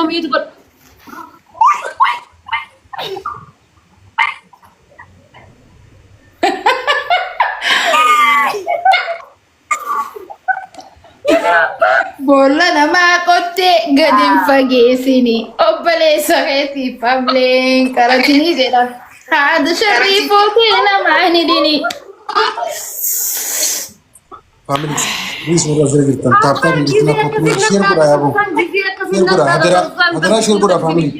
mute God. Bola nama kote gading fagesini. Obale saketi pabling karatini zeda. Hada sharifo kina mani dini. Family, please ورا زي التن تابتا من جتنا كوكو شير كورا يا أبو شير كورا هدرا شير كورا family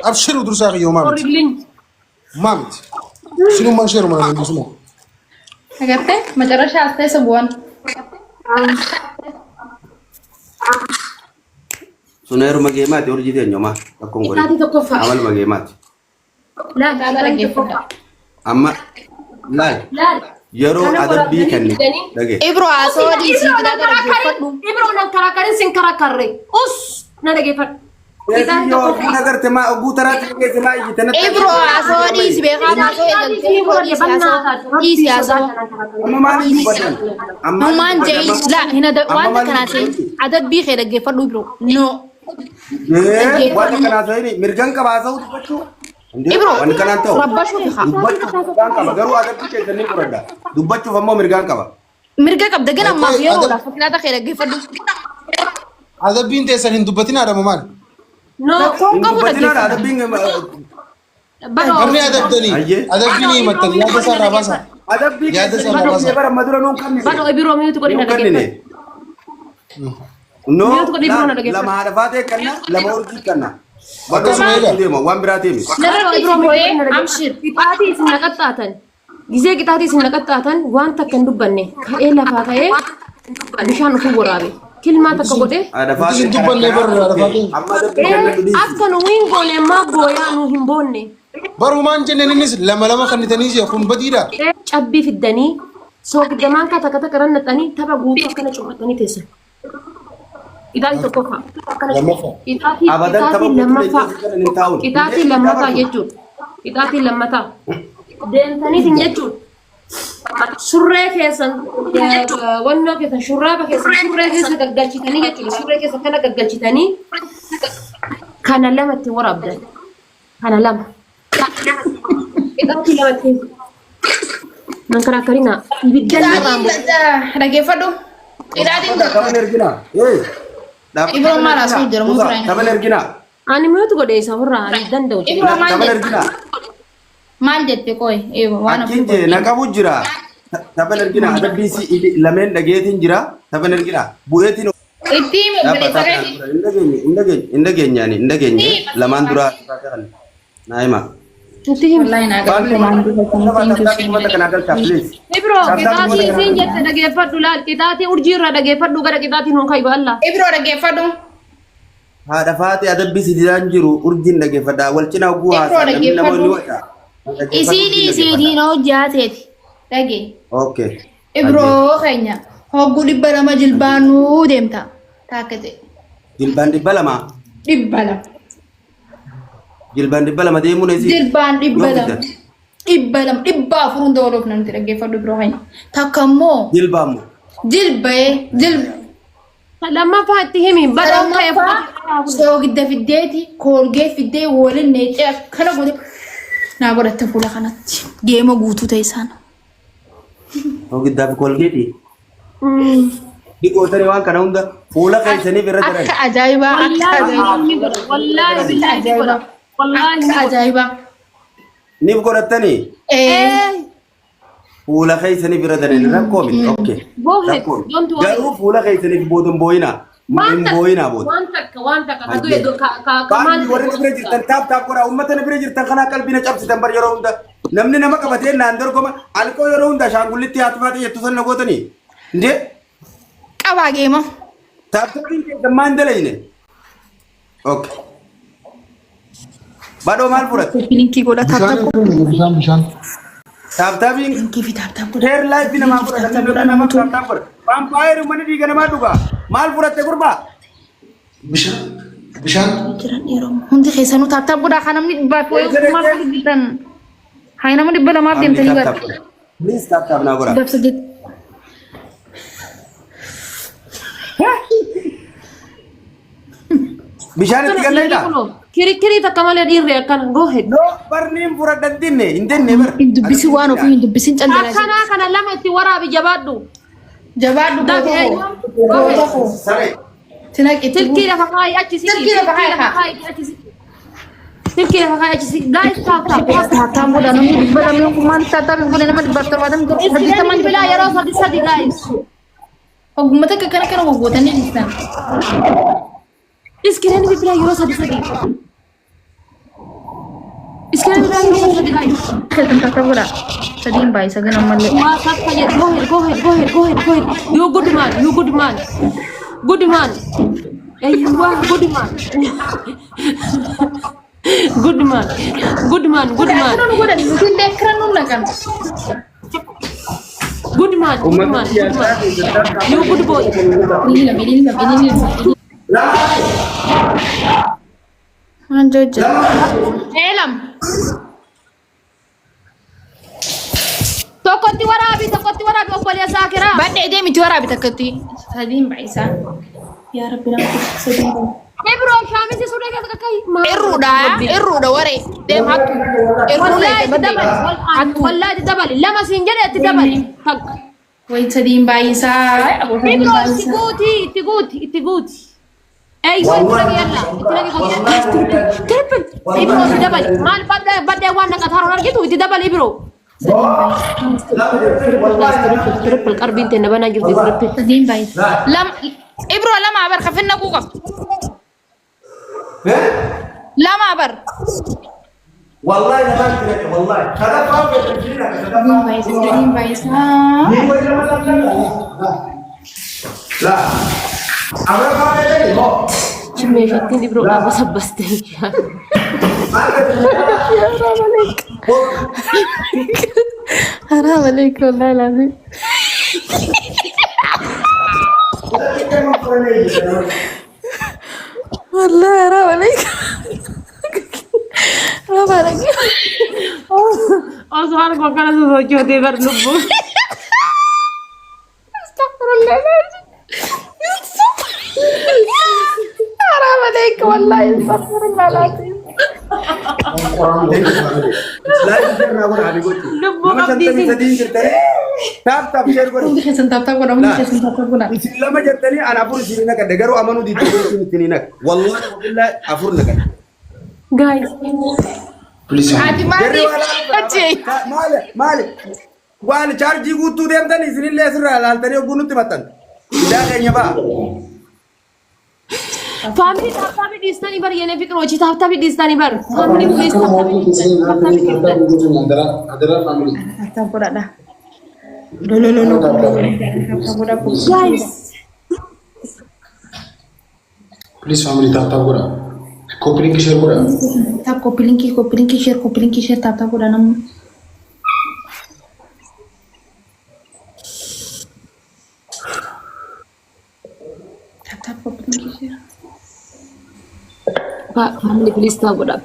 أبشر ودرس أخي يوم مامت شنو ما شير ما عندي شنو Agarte, macam siapa sebuan? Sunayro mag-emat, origin din nyoma. Akong gori. Amal mag-emat. Lah, tak ada lagi foto. Amma lal. Yero ada bikan ni. Lagi. Bro, aso di sini kita ada foto. Bro, nang karakarin sing karakarre. Us, na lagi fat. Kita yo nagar tema abu tarat ke tema itana. Bro, aso di sini kan aso yang di sini aso. Amma mali badan. Amma manjai, lah, hina ada wanda kan aso. Ada bi kira lagi foto bro. No. Wanda kan aso ini mirgan ka baso tu. Bro, wanda kan anto. rabashu fi kha. Dubbachu kan ka garu ada pike tani kurada. Dubbachu fammo mirgan ka ba. Mirga kab dagan amma yero la fakira da kira lagi foto. هذا بنت سهل دبتنا على ممال No, Dubbachu ada bing. كرني هذا بدني هذا بني مثل يا ده سر راباسا Ada bing. Ya, ada salah bahasa. Bara madura nung kan ni. bado biro mute ko Nung na kan lagi. ni. No, Mute ko di biro na lagi. la maarifate kanna, la maurji kanna. Bado Bado sama sama dia mo, wan birate mi. Nara biro mute amshir. Kitati isin naqattatan. Gize kitati isin naqattatan wanta kan dubbanne. Ka'ee lafa ka'ee bishaan ufu waraabe. Kilma takka godhe. Ada fate. Isin dubban lebar ada fate. Amma ada bing kan ni. Akka nu wingone ma goya nu himbonne. برو ما نجنن الناس لما خليتنيش يكون بديرة Cabbii fiddanii soogiddamaan kata karannatanii tapha guutuu akkana cufatanii teessan. Qixaatii tokkoffaa. Abadan tapha guutuu Qixaatii lammataa jechuudha. Qixaatii lammataa. Deemtaniitiin jechuudha. Surree keessan wannoo keessan shurraaba keessan surree keessa gaggalchitanii jechuudha. Surree keessa kana gaggalchitanii kana lamatti waraabdan. Kana lama. Qixaatii lamatti. Nangkara-karina, biddan Tadi lagi foto. Tidak ada. Kapan ergina? Ibu malah sudah rumah. Kapan ergina? Ani mau tuh gede sahura, biddan dong. Ibu Kapan manjat. ergina? Manjat ya koi. Ibu mana Akinje nakabu jira. Kapan ergina? Ada bisi lamen dagetin jira. Kapan ergina? Buetin. Itim beli pakai. Indagenya ni, indagenya. Laman dura. Naima. Nanti Lain agak pemandu Please. bro, kita sih jatuh ada gefat dulu, kita urjir ada gefat dulu, ada kita nong kai balla. Ibu ada gefado. Ada fati ada bisi dilanjuru urjin dage fada walcina guha Ebro, ada namni gefado. namoni wata. Isi no jatet. Lagi. Okay. Ibu kayaknya. Hogu di balama jilbanu demta. Takete. Jilban di balama. Di balam. Jilban di balama demu nesi. Jilban di balam. Di balam. Di ba furun dolo nanti lagi gefado bro kayaknya. Takamo. Jilbamu. Jilbae. Lama fati hemi, baru kayak So gidda fiddeti, kolgate fidde wolin neche kana gode. Na gode tafula kanatti. Geema guutuu ta'e sana. Ogi daf kolgeti. Di kotare wan kana hunda fuula kaisani birra tarai. Akka ajaiba, akka ajaiba. wallahi billahi goda. Wallahi Akka ajaiba. Nif gorattani. Fuula kaisani birra tarai rakkomi. Okay. Bohet, don't worry. Garu fuula kaisani bodon boyina. Mun boyina bod. Wanta kadu edo ka Kan warri bira jirtan tap kora ummata bira jirtan kana qalbina cabsitan bar yero hunda. Namni nama qabate naandar koma alko yero hunda shangullitti hatfate yettu sanna gotani. Inde Qaba geema. tap ke mandalayne. Okay. Bado mal furat. Linki goda tap. بشان Tap tapin Linki fi tap. hair life ina ma furat nama tap. Vampire mani di gana maduga. Mal furat te kurba. بشان Jiran ero. Hundi khesanu tap goda kanam ni ba po mar gitan. Hai nama di bala mar dem tani bar. Please tap na gora. Dap sedit. bishaan itti galleedha. Kiri takka malee dhiirri akkana go ahead. No barniin fudhadhantinne hin denne bar. Dubbisi waan ofii hin dubbisin callaa. Akkana kana lama itti waraabi jabaadhu. Jabaadhu gootoo. Saree. Sinaqi Tilkii lafa kaayii achisi. Tilkii lafa kaayii achisi. Tilkii lafa kaayii achisi. Guys taap. Tamu dah namni dibala namni kuman tata bingkule nama dibatar wadam Iskira ni bila yeroo sadi guys. Ogumata kakana kana wogotani distan. Iskira ni bila yeroo sadi. Iskira ni bila yeroo sadi guys. Tata pura. Sadim bai sagana malle. Wah tak kaya go ahead. You good man. Good man. You are good man. Good man. Aku dah mungkin dekran nuna kan. Good man. You good boy. Ini. Anjoja. Elam. Tokkotti waraabi obboleessa Saakira. Badde deemi ti warabi takkati. Sadim bai sa. Ya Rabbi nama sadim bai. Bro, shamisi sudah kata kai. Irruda ware. Dem hatu. Wallahi dabali. Lama sinjare dabali. Hak. Wait sadim bai sa. Bro, tiguti. Wait lagi yalla. Lagi triple. Bro, dabali. Mal badde wana kataro gitu dabali bro. Triple karbin tena bana gitu triple. Sadim bai. Ibro lama abar kafenna kuka. Lama abar. Wallahi nabar kira wallahi. Kada faham ke kira kada. Sadim bai sa. La. Abar faham ke ho. Cuma fitin di bro apa sabaste. Haram alaikum la lazim. Wallah haram alaikum. Haram alaikum. Oh soal kau kan sojo de bar lubu. Astagfirullah. Haram alaikum wallahi astagfirullah lazim. Lagi jangan aku hari goci. Lubu Macam tadi cerita. Tap share kau. Mungkin sentap guna. Lama jatani anak pun sini nak degaru amanu di sini nak. Wallahi billah afur nak. Guys, Please. Adi mari. Aje. Male. Wal charge gutu dem tani sini lesra lal tani gunut matan. Tidak kayaknya pak. family tapi di sana bar yene fikir ochi tapi di sana bar. Family please Adalah family. Tak pura dah. Lo. guys. Please family tap pura. Kopi link share pura. Tap kopi link share tap pura nam. Tap kopi link share. Pak family please tap goda.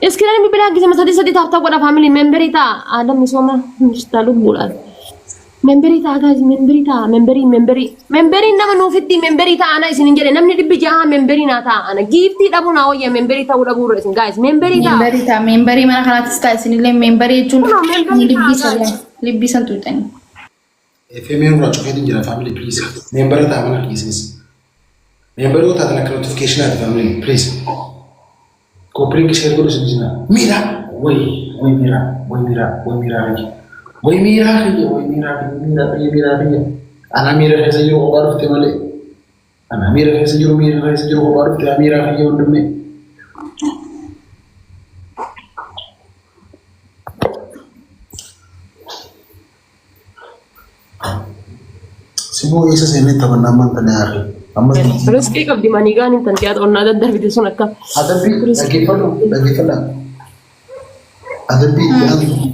Sekarang ni bila lagi sama tadi tap goda family member ita ada misoma mustahil bulan. Member ita guys memberi nama nufiti member ita ana isin jere namni dibbi jaha memberi nata ana gifti dabu na oya memberi ita udah guru isin guys memberi mana kana tista isin le memberi chun libbi san tutani. FM ro chokedi jira family please. Member ta mana business. Member ta na notification at family please. Kopi link share kau sini. Mira, woi mira. Ana mira है सजो बार उठते वाले ana mira है सजो बार उठते mira है ये उनमें Semua isa sini taman naman tanari. Terus kayak di manigan ini tantiat onna ada dari video sunaka. Ada bi lagi pada. Ada bi yang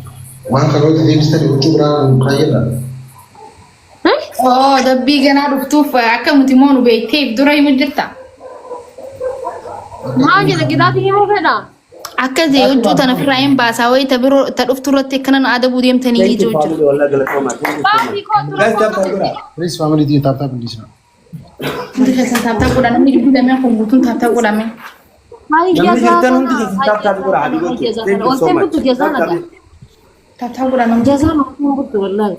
wan kalau tadi mesti diucapkan kaya. Oh, dabbi gana duftu fa akka mutimonu be tape durai mujirta. Maagi lagi dati himu feda. Akka je ujju tan frame ba sawai tabiro ta duftu rotte kanan adabu diem tani ijju. Please family di tap di sana. Hundi keessan taaptaa godha namni gidduu lameen kun guutuun taaptaa godhame. Namni jirtan hundi keessan taaptaa godha adii gochuu. Olteen bultu jazaan adda. Taaptaa godha namni. Jazaan olteen bultu wallahi.